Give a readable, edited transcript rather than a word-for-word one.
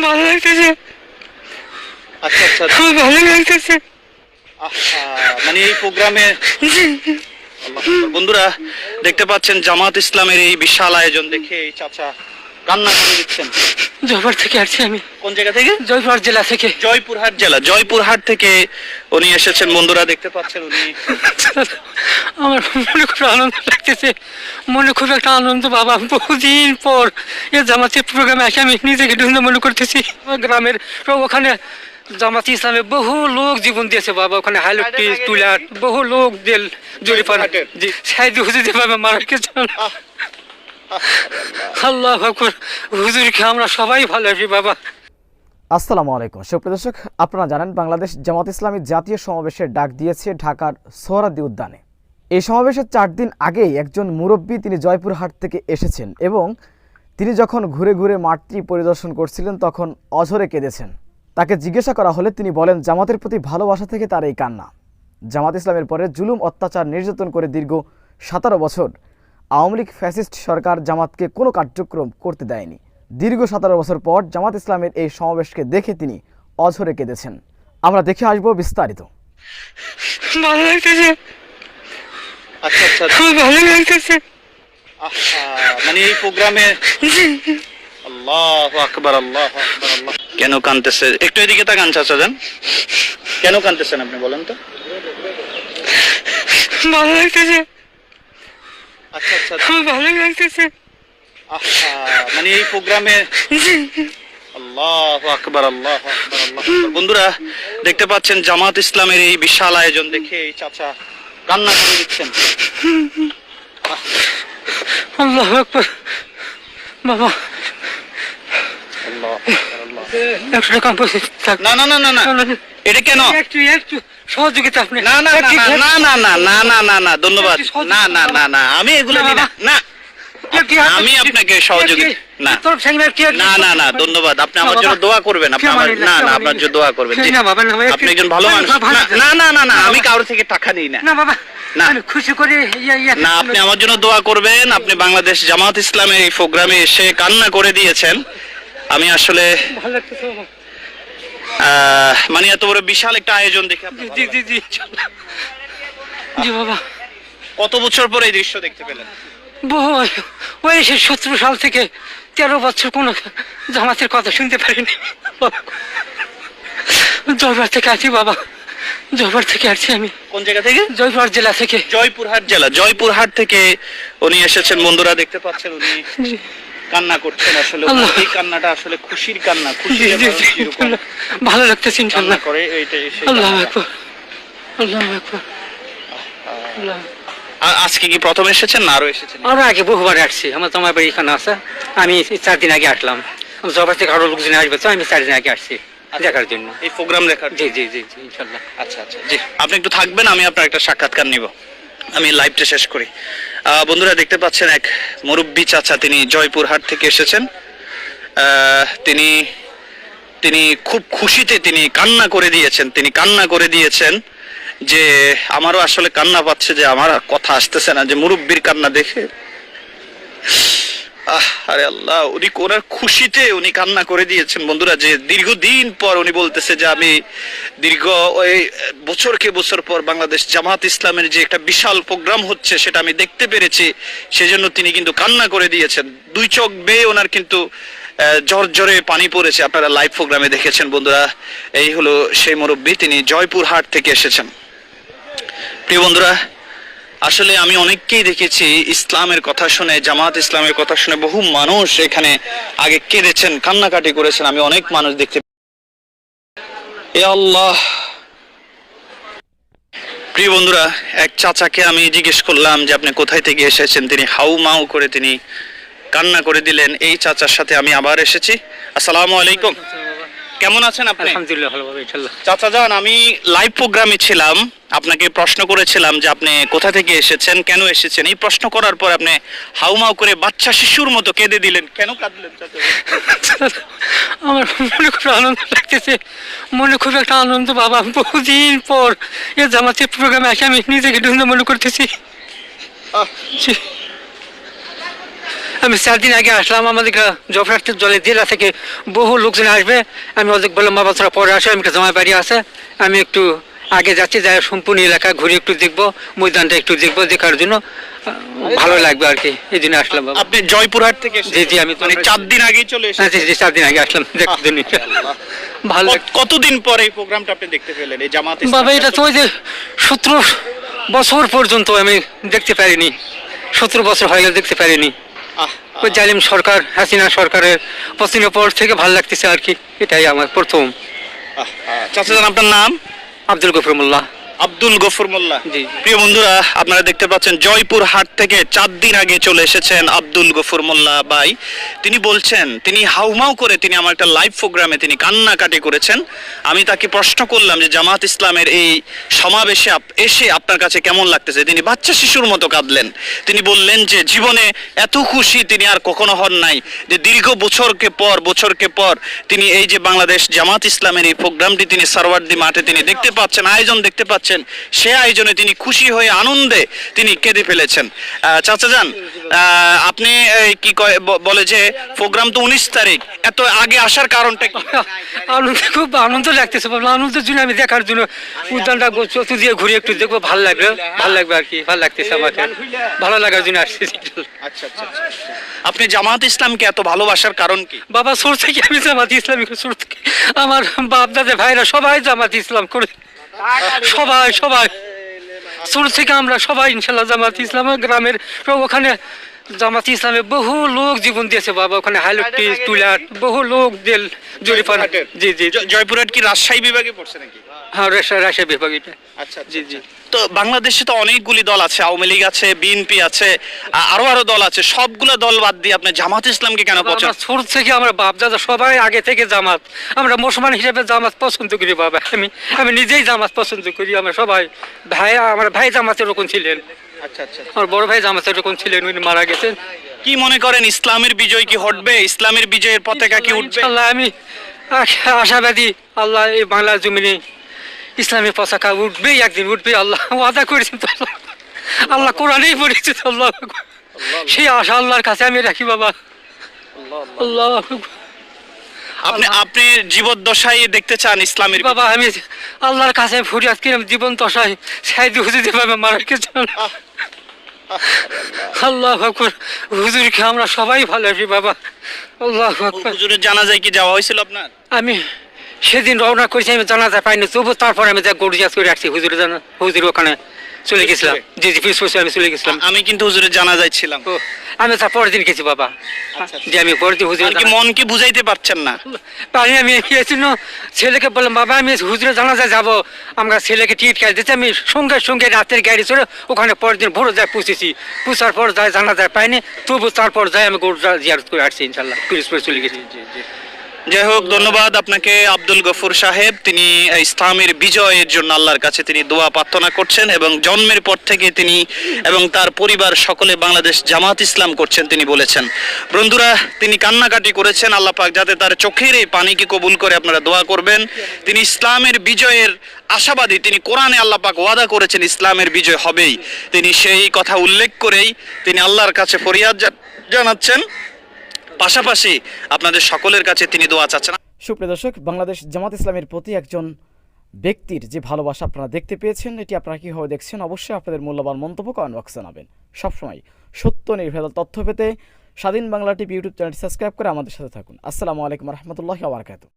ভালো লাগতেছে। আচ্ছা আচ্ছা আমার ভালো লাগতেছে। মানে এই প্রোগ্রামে বন্ধুরা দেখতে পাচ্ছেন জামাত ইসলামের এই বিশাল আয়োজন দেখে এই চাচা কান্না করে দিচ্ছেন। জয়পুর থেকে আসছি আমি। কোন জায়গা থেকে? জয়পুর জেলা থেকে। জয়পুরহাট জেলা, জয়পুরহাট থেকে উনি এসেছেন। বন্ধুরা দেখতে পাচ্ছেন উনি। আমার মনে খুব আনন্দ লাগতেছে, মনে খুব একটা আনন্দ বাবা। বহুদিন পর এ জামাতের প্রোগ্রামে এসে আমি নিজেকে ধন্য মনে করতেছি। আমার গ্রামের ওখানে জামাত ইসলামে বহু লোক জীবন দিয়েছে বাবা। ওখানে হাইলটি তুলার বহু লোক দিল জড়ি পান সাইদি হুজুর যেভাবে মারা গেছে। আল্লাহ আকবার। হুজুরকে আমরা সবাই ভালোবাসি বাবা। আসসালামু আলাইকুম সুপ্রিয় দর্শক, আপনারা জানেন বাংলাদেশ জামাত ইসলামী জাতীয় সমাবেশের ডাক দিয়েছে ঢাকার সোহরাওয়ার্দী উদ্যানে। এই সমাবেশের 4 দিন আগেই একজন মুরব্বী তিনি জয়পুরহাট থেকে এসেছেন এবং তিনি যখন ঘুরে ঘুরে মাঠটি পরিদর্শন করছিলেন তখন অঝরে কেঁদেছেন। তাকে জিজ্ঞাসা করা হলে তিনি বলেন জামাতের প্রতি ভালোবাসা থেকে তার এই কান্না। জামাত ইসলামের পরে জুলুম অত্যাচার নির্যাতন করে দীর্ঘ 17 বছর আওয়ামী লীগ ফ্যাসিস্ট সরকার জামাতকে কোনো কার্যক্রম করতে দেয়নি। দীর্ঘ 17 বছর পর জামাত ইসলামের এই সমাবেশকে দেখে তিনি অঝরে কেঁদেছেন। আমরা দেখে আসবো বিস্তারিত। ভালো লাগতেছে। আচ্ছা আচ্ছা আমার ভালো লাগতেছে। মানে এই প্রোগ্রামে আল্লাহু আকবার, আল্লাহু আকবার, আল্লাহ। কেন কাঁদতেছে? একটু এদিকে তাকান চাচা যান। কেন কাঁদতেছেন আপনি বলেন তো? ভালো লাগতেছে। আচ্ছা আচ্ছা আমার ভালো লাগতেছে। মানে এই প্রোগ্রামে আল্লাহু আকবার, আল্লাহু আকবার, আল্লাহু আকবার। বন্ধুরা দেখতে পাচ্ছেন জামাত ইসলামের এই বিশাল আয়োজন দেখে এই চাচা কান্না করে দিচ্ছেন। আল্লাহু আকবার বাবা। আল্লাহু আকবার, আল্লাহ। 100 টাকা পয়সা থাক। না না না না না, এটা কেন? একটু একটু সহযোগিতা আপনি। না না না না না না না না না না ধন্যবাদ। না না না না আমি এগুলো নিই না। না আমি আপনাকে সহযোগিতা না না না না ধন্যবাদ। আপনি আমার জন্য দোয়া করবেন। আপনি আমার না না আপনার জন্য দোয়া করবেন। আপনি একজন ভালো মানুষ। না না না না আমি কারোর থেকে টাকা নিই না। না বাবা না খুশি করে না আপনি আমার জন্য দোয়া করবেন। আপনি বাংলাদেশ জামাত ইসলামের এই প্রোগ্রামে এসে কান্না করে দিয়েছেন। আমি আসলে ভালো লাগতেছে বাবা। মানে এত বড় বিশাল একটা আয়োজন দেখে জি জি জি জি বাবা। কত বছর পরে এই দৃশ্য দেখতে পেলেন? বহু ওই 17 সাল থেকে 13 বছর কোনো জামাতের কথা শুনতে পারিনি। জয়পুর থেকে আসি বাবা। জয়পুর থেকে আসছি আমি। কোন জায়গা থেকে? জয়পুর জেলা থেকে। জয়পুরহাট জেলা, জয়পুরহাট থেকে উনি এসেছেন। বন্ধুরা দেখতে পাচ্ছেন উনি কান্না করছেন। আসলে এই কান্নাটা আসলে খুশির কান্না। খুশি ভালো লাগতেছে ইনশাআল্লাহ করে এইটা এসে। আল্লাহু আকবার, আল্লাহু আকবার, আল্লাহ। আজকে কি প্রথম এসেছেন না আরো এসেছেন? আরো আগে বহুবার আসছি। আমার তোমার বাড়ি এখানে আছে। আমি 4 দিন আগে আসলাম। জয়পুর থেকে আরো লোকজন আসবে তো আমি 4 দিন আগে আসছি দেখার জন্য। এই প্রোগ্রাম দেখার? জি জি জি জি ইনশাআল্লাহ। আচ্ছা আচ্ছা জি আপনি একটু থাকবেন, আমি আপনার একটা সাক্ষাৎকার নিব। আমি লাইভটা শেষ করি। বন্ধুরা দেখতে পাচ্ছেন এক মুরব্বী চাচা, তিনি জয়পুরহাট থেকে এসেছেন। তিনি তিনি খুব খুশিতে তিনি কান্না করে দিয়েছেন। তিনি কান্না করে দিয়েছেন যে আমারও আসলে কান্না পাচ্ছে, যে আমার কথা আসতেছে না, যে মুরব্বীর কান্না দেখে। আরে আল্লাহ, উনি ওনার খুশিতে উনি কান্না করে দিয়েছেন। বন্ধুরা যে দীর্ঘদিন পর উনি বলতেছে যে আমি দীর্ঘ ওই বছরকে বছর পর বাংলাদেশ জামাত ইসলামের যে একটা বিশাল প্রোগ্রাম হচ্ছে সেটা আমি দেখতে পেরেছি, সেজন্য তিনি কিন্তু কান্না করে দিয়েছেন। 2 চোখ বেয়ে ওনার কিন্তু ঝরঝরে পানি পড়েছে। আপনারা লাইভ প্রোগ্রামে দেখেছেন। বন্ধুরা এই হলো সেই মুরব্বী, তিনি জয়পুরহাট থেকে এসেছেন। প্রিয় বন্ধুরা আসলে আমি অনেককেই দেখেছি ইসলামের কথা শুনে, জামাত ইসলামের কথা শুনে বহু মানুষ এখানে আগে কেঁদেছেন, কান্নাকাটি করেছেন। আমি অনেক মানুষ দেখতে। এ আল্লাহ। প্রিয় বন্ধুরা এক চাচাকে আমি জিজ্ঞেস করলাম যে আপনি কোথায় থেকে এসেছেন। তিনি হাউ মাউ করে তিনি কান্না করে দিলেন। এই চাচার সাথে আমি আবার এসেছি। আসসালামু আলাইকুম, কেমন আছেন আপনি? আলহামদুলিল্লাহ ভালো ভাবে ইনশাআল্লাহ। চাচা যান, আমি লাইভ প্রোগ্রামে ছিলাম, আপনাকে প্রশ্ন করেছিলাম যে আপনি কোথা থেকে এসেছেন, কেন এসেছেন। এই প্রশ্ন করার পর আপনি হাউমাউ করে বাচ্চা শিশুর মতো কেঁদে দিলেন। কেন কাঁদলেন চাচা? আমার মনে খুব আনন্দ লাগতেছে, মনে খুব একটা আনন্দ বাবা। বহুদিন পর এ জামাতের প্রোগ্রামে এসে আমি নিজেকে ধন্য মনে করতেছি। আমি 4 দিন আগে আসলাম। আমাদের জফরাটের জলে জেলা থেকে বহু লোকজন আসবে। আমি ওদের বললাম বাবা তোরা পরে আসে, আমি একটা জামাই বাড়ি আছে, আমি একটু আগে যাচ্ছি, যাই সম্পূর্ণ এলাকা ঘুরে একটু দেখবো, ময়দানটা একটু দেখবো, দেখার জন্য ভালো লাগবে আর কি, এই জন্য আসলাম বাবা। আপনি জয়পুরহাট থেকে জি জি, আমি মানে 4 দিন আগেই চলে হ্যাঁ, এসেছেন। জি 4 দিন আগে আসলাম দেখার জন্য। ভালো কতদিন পরে এই প্রোগ্রামটা আপনি দেখতে পেলেন, এই জামাত ইসলাম? বাবা এটা তো ওই যে 17 বছর পর্যন্ত আমি দেখতে পারিনি, 17 বছর হয়ে গেল দেখতে পারিনি। ওই জালিম সরকার, হাসিনা সরকারের পতনের পর থেকে ভালো লাগতেছে আর কি, এটাই আমার প্রথম। চাচা জান, আপনার নাম? আব্দুল গফুর মোল্লা। আব্দুল গফুর মোল্লা। জি। প্রিয় বন্ধুরা, আপনারা দেখতে পাচ্ছেন জয়পুরহাট থেকে 4 দিন আগে চলে এসেছেন আব্দুল গফুর মোল্লা ভাই। তিনি বলছেন, তিনি হাউমাউ করে তিনি আমার একটা লাইভ প্রোগ্রামে তিনি কান্নাকাটি করেছেন। আমি তাকে প্রশ্ন করলাম যে জামাত ইসলামের এই সমাবেশে এসে আপনার কাছে কেমন লাগতেছে। তিনি বাচ্চা শিশুর মতো কাঁদলেন। তিনি বললেন যে জীবনে এত খুশি তিনি আর কখনো হন নাই, যে দীর্ঘ বছরকে পর তিনি এই যে বাংলাদেশ জামাত ইসলামের এই প্রোগ্রামটি তিনি সারওয়ার্দী মাঠে তিনি দেখতে পাচ্ছেন, আয়োজন দেখতে পাচ্ছেন, সে আয়োজনে তিনি খুশি হয়ে আনন্দে তিনি কেঁদে ফেলেছেন। চাচা যান, আপনি কি বলে যে প্রোগ্রাম তো 19 তারিখ, এত আগে আসার কারণটা কি? আনন্দ, খুব আনন্দ লাগতেছে বাবা, আনন্দের জন্য আমি দেখার জন্য উদ্যানটা চতু দিয়ে ঘুরে একটু দেখবো, ভালো লাগবে আর কি, ভালো লাগতেছে আমাকে, ভালো লাগার জন্য আসছি। আচ্ছা, আপনি জামাত ইসলামকে এত ভালোবাসার কারণ কি? বাবা ছোট থেকে আমি জামাত ইসলামী, ছোট থেকে আমার বাপ দাদা ভাইরা সবাই জামাত ইসলাম করে, সবাই ছোট থেকে আমরা সবাই ইনশাল্লাহ জামাত ইসলাম। গ্রামের ওখানে জামাত ইসলামে বহু লোক জীবন দিয়েছে বাবা, ওখানে হাইলটি টুলার বহু লোক দিল জরিপান। জি জি, জয়পুরহাট কি রাজশাহী বিভাগে পড়ছে নাকি? হ্যাঁ, রাজশাহী বিভাগ এটা। আচ্ছা জি জি। তো বাংলাদেশে তো অনেকগুলি দল আছে, আওয়ামী লীগ আছে, বিএনপি আছে, আরো দল আছে, সবগুলো দল বাদ দিয়ে আপনি জামাত ইসলামকে কেন পছন্দ? আমরা ছোট থেকে আমরা বাপ দাদা সবাই আগে থেকে জামাত, আমরা মুসলমান হিসেবে জামাত পছন্দ করি বাবা। আমি নিজেই জামাত পছন্দ করি। আমরা সবাই আমার ভাই জামাতের এরকম ছিলেন। আচ্ছা, আমার বড় ভাই জামাতের এরকম ছিলেন, উনি মারা গেছেন। কি মনে করেন, ইসলামের বিজয় কি ঘটবে? ইসলামের বিজয়ের পতাকা কি উঠবে? ইনশাআল্লাহ আমি আশাবাদী, আল্লাহ এই বাংলার জমিনে ইসলামের পতাকা উঠবেই, একদিন উঠবে, আল্লাহ ওয়াদা করেছেন তো, আল্লাহ কোরআনেই বলেছে তো, আল্লাহ সেই আশা আল্লাহর কাছে আমি রাখি বাবা। আল্লাহ আপনি জীবদ্দশায় দেখতে চান ইসলামের বাবা, আমি আল্লাহর কাছে ফরিয়াদ কিরাম জীবন দশায় সাইদি হুজুর যেভাবে মারা গেছেন, আল্লাহ আকবার, হুজুরকে আমরা সবাই ভালোবাসি বাবা। আল্লাহ আকবার। হুজুরের জানাজায় কি যাওয়া হয়েছিল আপনার? আমি সেদিন রওনা করেছি, আমি জানাজা পাইনি, তবু তারপর আমি যা গড়িয়াজ করে রাখছি হুজুর ওখানে চলে গেছিলাম। জি জি, আমি চলে গেছিলাম। আমি কিন্তু হুজুরের জানাজায় ছিলাম। আমি তার পরের দিন গেছি বাবা। যে আমি পরের দিন হুজুর মন কি বুঝাইতে পারছেন না? পারি আমি গিয়েছিল, ছেলেকে বললাম বাবা আমি হুজুরের জানাজায় যাবো, আমরা ছেলেকে টিকিট কেটে দিতে, আমি সঙ্গে রাতের গাড়ি চলে ওখানে পরের দিন ভোরে যায় পৌঁছেছি। পৌঁছার পর যায় জানাজায় পাইনি, তবু তারপর যাই আমি গরুটা জিয়ারত করে আসছি ইনশাল্লাহ, পিরোজপুরে চলে গেছি। যাই হোক, ধন্যবাদ আপনাকে আব্দুল গফুর সাহেব। তিনি ইসলামের বিজয়ের জন্য আল্লাহর কাছে তিনি দোয়া প্রার্থনা করছেন, এবং জন্মের পর থেকে তিনি এবং তার পরিবার সকলে বাংলাদেশ জামাত ইসলাম করছেন তিনি বলেছেন। বন্ধুরা, তিনি কান্নাকাটি করেছেন, আল্লাহ পাক যাতে তার চোখের এই পানিকে কবুল করে, আপনারা দোয়া করবেন। তিনি ইসলামের বিজয়ের আশাবাদী, তিনি কোরআনে আল্লাহ পাক ওয়াদা করেছেন ইসলামের বিজয় হবেই। তিনি সেই কথা উল্লেখ করেই তিনি আল্লাহর কাছে ফরিয়াদ জানাচ্ছেন, পাশাপাশি আপনাদের সকলের কাছে তিনি দোয়া চাচ্ছেন। সুপ্রিয় দর্শক, বাংলাদেশ জামাত ইসলামের প্রতি একজন ব্যক্তির যে ভালোবাসা আপনারা দেখতে পেয়েছেন, এটি আপনারা কীভাবে দেখছেন অবশ্যই আপনাদের মূল্যবান মন্তব্য কমেন্ট বক্সে জানাবেন। সবসময় সত্য নির্ভেজাল তথ্য পেতে স্বাধীন বাংলা টিভি ইউটিউব চ্যানেলটি সাবস্ক্রাইব করে আমাদের সাথে থাকুন। আসসালামু আলাইকুম রহমতুল্লাহি ওয়া বারাকাতুহু।